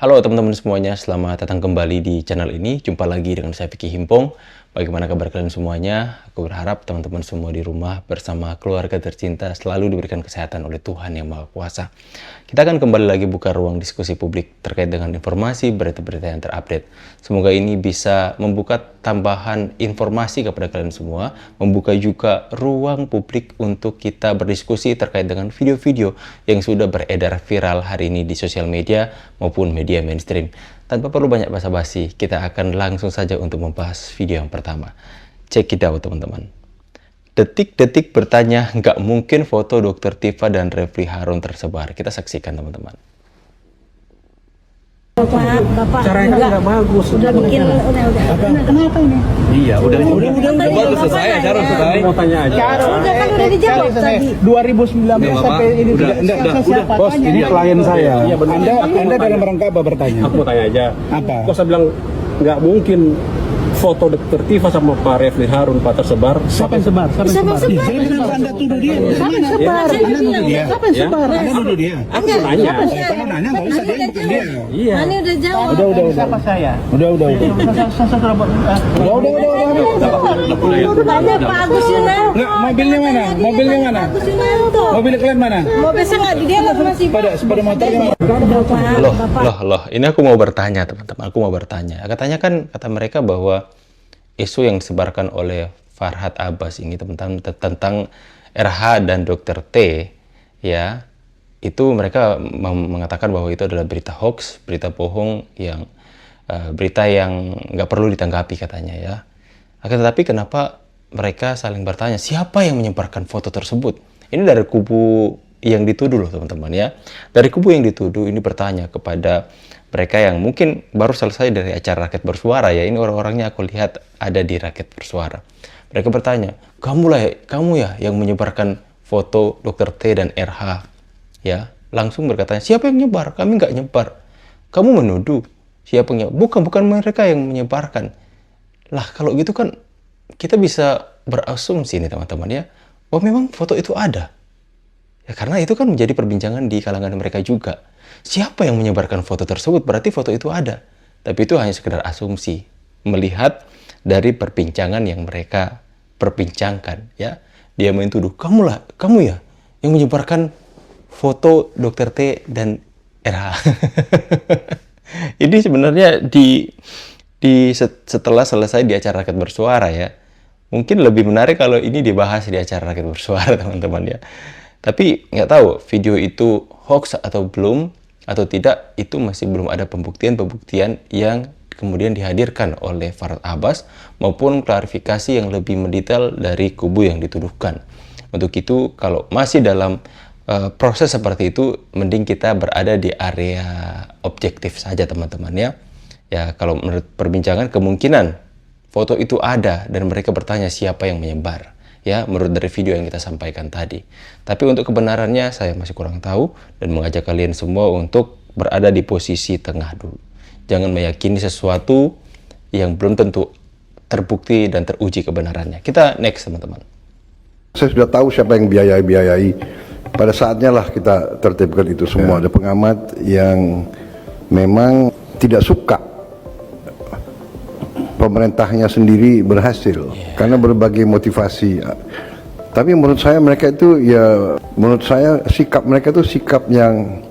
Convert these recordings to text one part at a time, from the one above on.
Halo teman-teman semuanya, selamat datang kembali di channel ini. Jumpa lagi dengan saya Vicky Himpong. Bagaimana kabar kalian semuanya? Aku berharap teman-teman semua di rumah bersama keluarga tercinta selalu diberikan kesehatan oleh Tuhan Yang Maha Kuasa. Kita akan kembali lagi buka ruang diskusi publik terkait dengan informasi berita-berita yang terupdate. Semoga ini bisa membuka tambahan informasi kepada kalian semua, membuka juga ruang publik untuk kita berdiskusi terkait dengan video-video yang sudah beredar viral hari ini di sosial media maupun media mainstream. Tanpa perlu banyak basa-basi, kita akan langsung saja untuk membahas video yang pertama. Check it out teman-teman. Detik-detik bertanya, nggak mungkin foto Dr. Tifa dan Refly Harun tersebar. Kita saksikan teman-teman. Bapak caranya nggak bagus. Udah bikin, kenapa ini? Iya, udah Bagus selesai, Syarul selesai. Mau tanya aja. Udah kan udah dijawab tadi. 2019 sampai ini udah. Bos, ini klien saya. Iya, benar. Anda dalam rangka apa bertanya? Aku mau tanya aja. Apa? Kok saya bilang nggak mungkin foto Dr. Tifa sama Pak Refly Harun Pak tersebar? Siapa yang sebar? Siapa yang sebar? Saya bilang Anda tuduh dia. Siapa yang sebar? Anda nuduh dia. Siapa yang sebar? Anda nuduh dia. Aku mau nanya. Kamu nanya nggak usah dia bukan dia. Iya. Ini udah jawab. Udah. Siapa saya? Udah. Saya Udah banyak Pak Agus Yunarto. Nggak, mobilnya mana? Mobilnya mana? Agus Yunarto. Mobil kalian mana? Mobil saya nggak di dalam masih. Sepeda motornya mana? Loh, ini aku mau bertanya teman-teman, aku mau bertanya. Katanya kan, kata mereka bahwa isu yang disebarkan oleh Farhad Abbas ini tentang RH dan Dr. T, ya, itu mereka mengatakan bahwa itu adalah berita hoax, berita bohong, yang berita yang nggak perlu ditanggapi katanya ya. Akan tetapi kenapa mereka saling bertanya, siapa yang menyebarkan foto tersebut? Ini dari kubu yang dituduh loh teman-teman ya. Dari kubu yang dituduh ini bertanya kepada mereka yang mungkin baru selesai dari acara Rakyat Bersuara ya. Ini orang-orangnya aku lihat ada di Rakyat Bersuara. Mereka bertanya, kamu ya yang menyebarkan foto Dr. T dan RH ya. Langsung berkatanya, siapa yang nyebar? Kami nggak nyebar. Kamu menuduh siapa yang nyebar? Bukan mereka yang menyebarkan. Lah kalau gitu kan kita bisa berasumsi nih teman-teman ya, bahwa memang foto itu ada. Ya karena itu kan menjadi perbincangan di kalangan mereka juga. Siapa yang menyebarkan foto tersebut? Berarti foto itu ada. Tapi itu hanya sekedar asumsi. Melihat dari perbincangan yang mereka perbincangkan. Ya, dia main tuduh, kamu ya yang menyebarkan foto Dr. T dan RH. Ini sebenarnya setelah selesai di acara Rakyat Bersuara ya. Mungkin lebih menarik kalau ini dibahas di acara Rakyat Bersuara teman-teman ya. Tapi nggak tahu video itu hoax atau belum atau tidak, itu masih belum ada pembuktian yang kemudian dihadirkan oleh Farhad Abbas maupun klarifikasi yang lebih mendetail dari kubu yang dituduhkan. Untuk itu kalau masih dalam proses seperti itu, mending kita berada di area objektif saja teman-teman ya. Ya kalau menurut perbincangan kemungkinan foto itu ada dan mereka bertanya siapa yang menyebar. Ya, menurut dari video yang kita sampaikan tadi. Tapi untuk kebenarannya saya masih kurang tahu dan mengajak kalian semua untuk berada di posisi tengah dulu. Jangan meyakini sesuatu yang belum tentu terbukti dan teruji kebenarannya. Kita next teman-teman. Saya sudah tahu siapa yang biayai. Pada saatnya lah kita tertibkan itu semua. Ada pengamat yang memang tidak suka pemerintahnya sendiri berhasil karena berbagai motivasi. Tapi menurut saya mereka itu sikap mereka itu sikap yang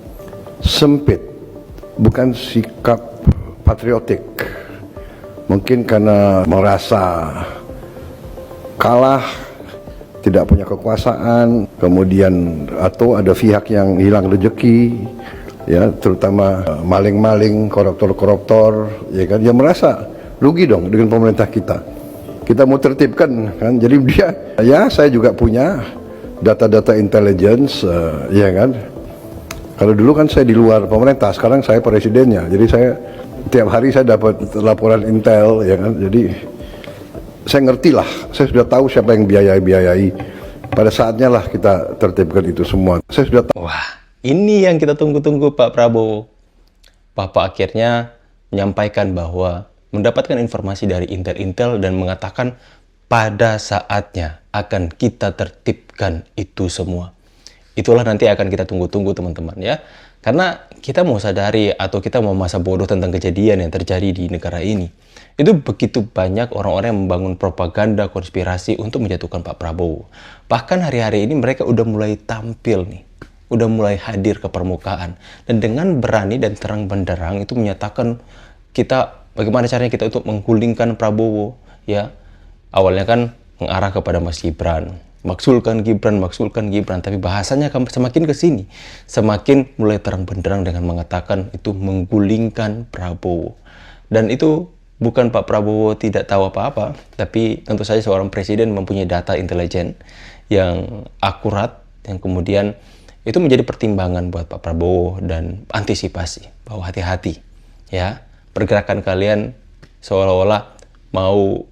sempit, bukan sikap patriotik. Mungkin karena merasa kalah, tidak punya kekuasaan, kemudian atau ada pihak yang hilang rezeki, ya terutama maling-maling, koruptor-koruptor, ya kan, dia merasa rugi dong dengan pemerintah kita. Kita mau tertibkan kan, jadi dia, ya saya juga punya data-data intelligence, ya kan. Kalau dulu kan saya di luar pemerintah, sekarang saya presidennya, jadi saya tiap hari saya dapat laporan intel, ya kan. Jadi saya ngerti lah, saya sudah tahu siapa yang biayai. Pada saatnya lah kita tertibkan itu semua. Saya sudah tahu. Wah, ini yang kita tunggu-tunggu Pak Prabowo. Bapak akhirnya menyampaikan bahwa mendapatkan informasi dari intel-intel dan mengatakan pada saatnya akan kita tertibkan itu semua. itulah nanti akan kita tunggu-tunggu teman-teman ya. Karena kita mau sadari atau kita mau masa bodoh tentang kejadian yang terjadi di negara ini. Itu begitu banyak orang-orang yang membangun propaganda konspirasi untuk menjatuhkan Pak Prabowo. Bahkan hari-hari ini mereka udah mulai tampil nih. Udah mulai hadir ke permukaan. Dan dengan berani dan terang benderang itu menyatakan kita, bagaimana caranya kita untuk menggulingkan Prabowo. Ya, awalnya kan mengarah kepada Mas Gibran. Maksulkan Gibran, tapi bahasanya semakin ke sini, semakin mulai terang benderang dengan mengatakan itu menggulingkan Prabowo. Dan itu bukan Pak Prabowo tidak tahu apa-apa, tapi tentu saja seorang presiden mempunyai data intelijen yang akurat, yang kemudian itu menjadi pertimbangan buat Pak Prabowo dan antisipasi bahwa hati-hati ya, pergerakan kalian seolah-olah mau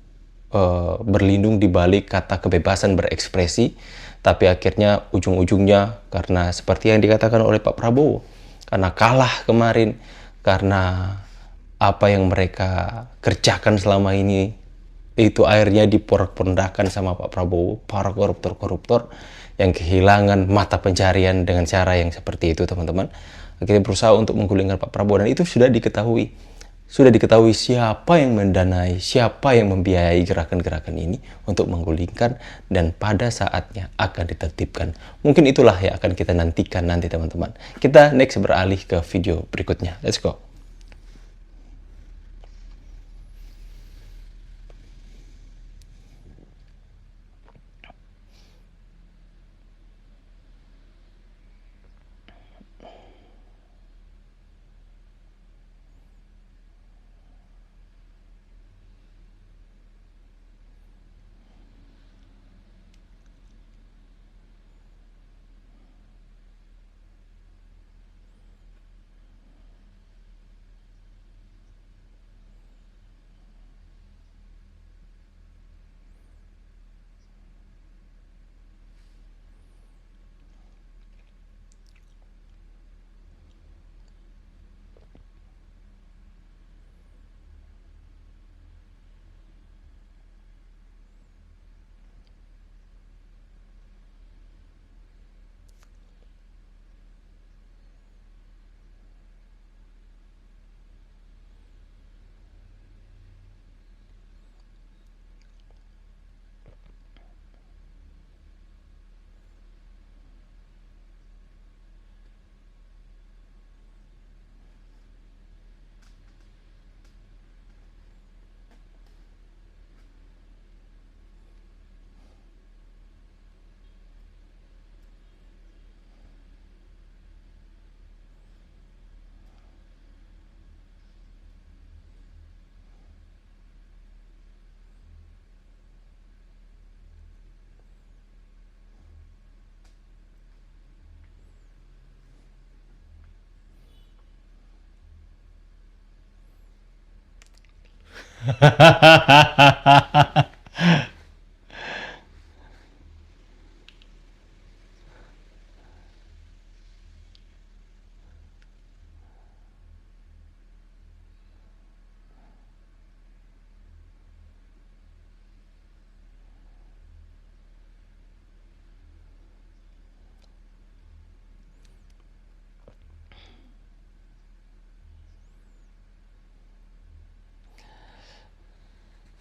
berlindung di balik kata kebebasan berekspresi, tapi akhirnya ujung-ujungnya karena seperti yang dikatakan oleh Pak Prabowo, karena kalah kemarin, karena apa yang mereka kerjakan selama ini itu akhirnya diporak-porandakan sama Pak Prabowo, para koruptor-koruptor yang kehilangan mata pencarian dengan cara yang seperti itu teman-teman. Akhirnya berusaha untuk menggulingkan Pak Prabowo, dan itu sudah diketahui. Sudah diketahui siapa yang mendanai, siapa yang membiayai gerakan-gerakan ini untuk menggulingkan, dan pada saatnya akan ditertibkan. Mungkin itulah yang akan kita nantikan nanti teman-teman. Kita next beralih ke video berikutnya. Let's go.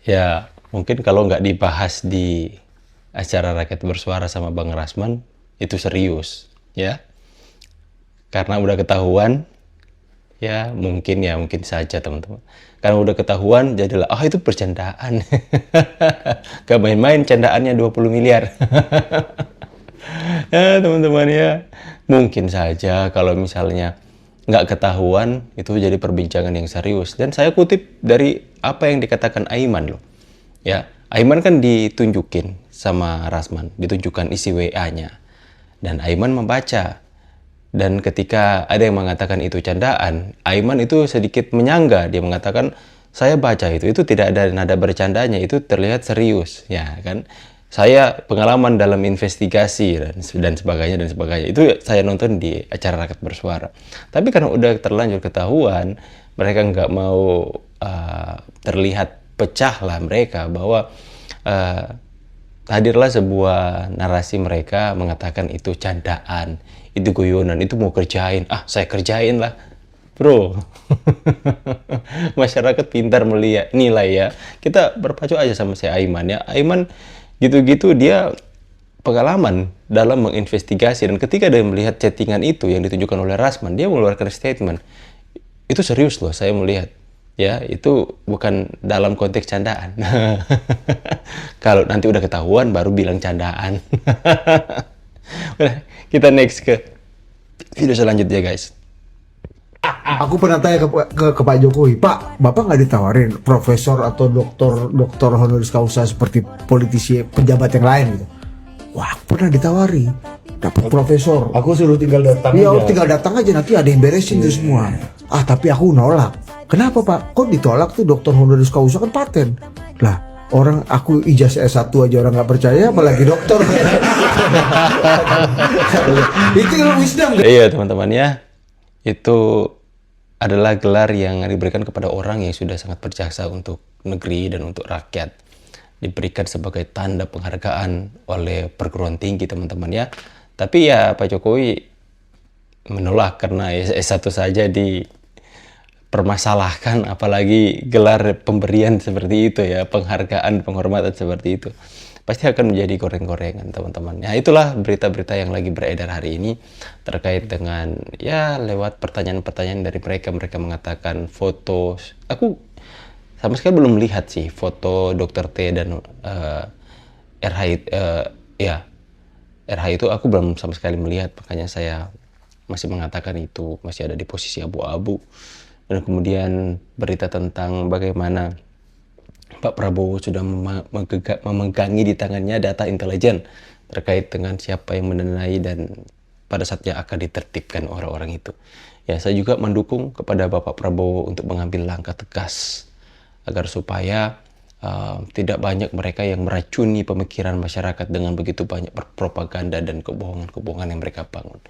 Ya, mungkin kalau nggak dibahas di acara Rakyat Bersuara sama Bang Rasman, itu serius, ya. Karena udah ketahuan, ya mungkin saja teman-teman. Karena udah ketahuan, jadilah, itu bercandaan. Gak main-main, candaannya 20 miliar. Ya teman-teman ya, mungkin saja kalau misalnya nggak ketahuan, itu jadi perbincangan yang serius. Dan saya kutip dari apa yang dikatakan Aiman loh. Ya, Aiman kan ditunjukin sama Rasman, ditunjukkan isi WA-nya. Dan Aiman membaca. Dan ketika ada yang mengatakan itu candaan, Aiman itu sedikit menyangga. Dia mengatakan, saya baca itu tidak ada nada bercandanya, itu terlihat serius. Ya kan, saya pengalaman dalam investigasi dan sebagainya. Itu saya nonton di acara Rakyat Bersuara. Tapi karena udah terlanjur ketahuan, mereka nggak mau terlihat pecah lah mereka bahwa hadirlah sebuah narasi mereka mengatakan itu candaan, itu guyonan, itu mau kerjain. Ah, saya kerjain lah. Bro, masyarakat pintar melihat nilai ya. Kita berpacu aja sama si Aiman ya. Aiman gitu-gitu dia pengalaman dalam menginvestigasi, dan ketika dia melihat chattingan itu yang ditunjukkan oleh Rasman, dia mengeluarkan statement. Itu serius loh, saya melihat. Ya, itu bukan dalam konteks candaan. Kalau nanti udah ketahuan baru bilang candaan. Udah, kita next ke video selanjutnya guys. Aku pernah tanya ke Pak Jokowi, Pak, Bapak nggak ditawarin profesor atau doktor honoris causa seperti politisi pejabat yang lain gitu? Wah, aku pernah ditawari, dapat profesor. Aku suruh tinggal datang. Iya, aja. tinggal datang aja, nanti ada yang beresin itu semua. Ah, tapi aku nolak. Kenapa Pak? Kok ditolak tuh doktor honoris causa kan paten? Lah, orang aku ijazah S1 aja orang nggak percaya, apalagi dokter. Itu wisdom. Iya teman-teman ya, itu adalah gelar yang diberikan kepada orang yang sudah sangat berjasa untuk negeri dan untuk rakyat. Diberikan sebagai tanda penghargaan oleh perguruan tinggi teman-teman ya. Tapi ya Pak Jokowi menolak karena S1 saja dipermasalahkan, apalagi gelar pemberian seperti itu ya, penghargaan, penghormatan seperti itu. Pasti akan menjadi goreng-gorengan teman-teman. Ya itulah berita-berita yang lagi beredar hari ini terkait dengan ya lewat pertanyaan-pertanyaan dari mereka. Mereka mengatakan foto, aku sama sekali belum lihat sih foto Dr. T dan RH RH itu aku belum sama sekali melihat, makanya saya masih mengatakan itu masih ada di posisi abu-abu. Dan kemudian berita tentang bagaimana Pak Prabowo sudah memegangi di tangannya data intelijen terkait dengan siapa yang mendanai dan pada saatnya akan ditertibkan orang-orang itu. Ya, saya juga mendukung kepada Bapak Prabowo untuk mengambil langkah tegas agar supaya tidak banyak mereka yang meracuni pemikiran masyarakat dengan begitu banyak propaganda dan kebohongan-kebohongan yang mereka bangun.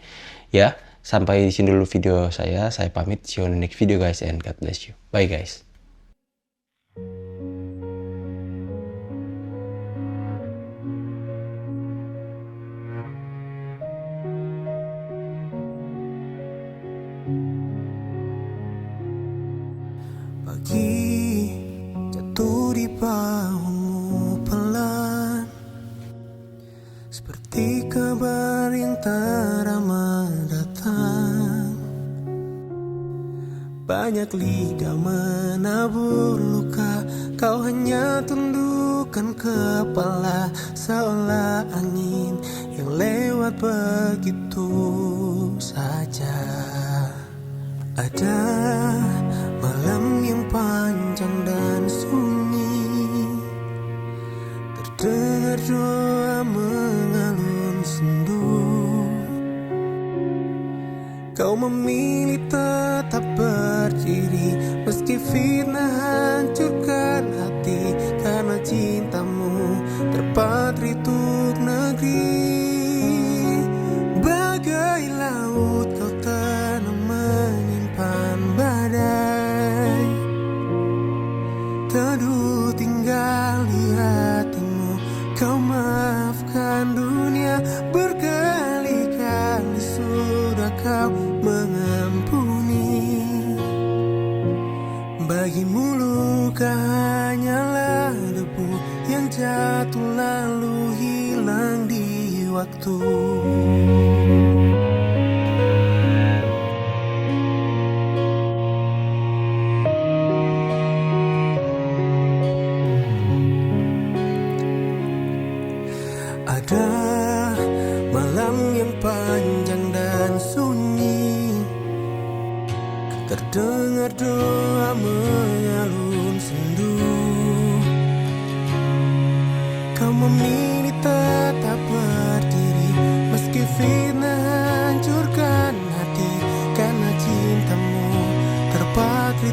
Ya, sampai di sini dulu video saya pamit. See you on the next video guys, and God bless you. Bye guys. Pagi jatuh di bahumu pelan, seperti kabar yang tak ramah datang. Banyak lidah menabur luka, kau hanya tundukkan kepala, seolah angin yang lewat begitu saja. Ada malam yang panjang dan sunyi, terdengar doa mengalun sendu. Kau memilih tetap berdiri meski fitnah hancurkan hati, karena cintamu terpatri untuk negeri. Bagai laut kau tenang menyimpan badai, teduh tinggal di hatimu. Kau maafkan dunia, berkali-kali sudah kau mengampuni. Bagimu luka hanyalah debu yang jatuh lalu hilang di waktu. Ada malam yang panjang dan sunyi, terdengar doa mengalun sendu. Kau memilih tetap berdiri meski fitnah hancurkan hati, karena cintamu terpatri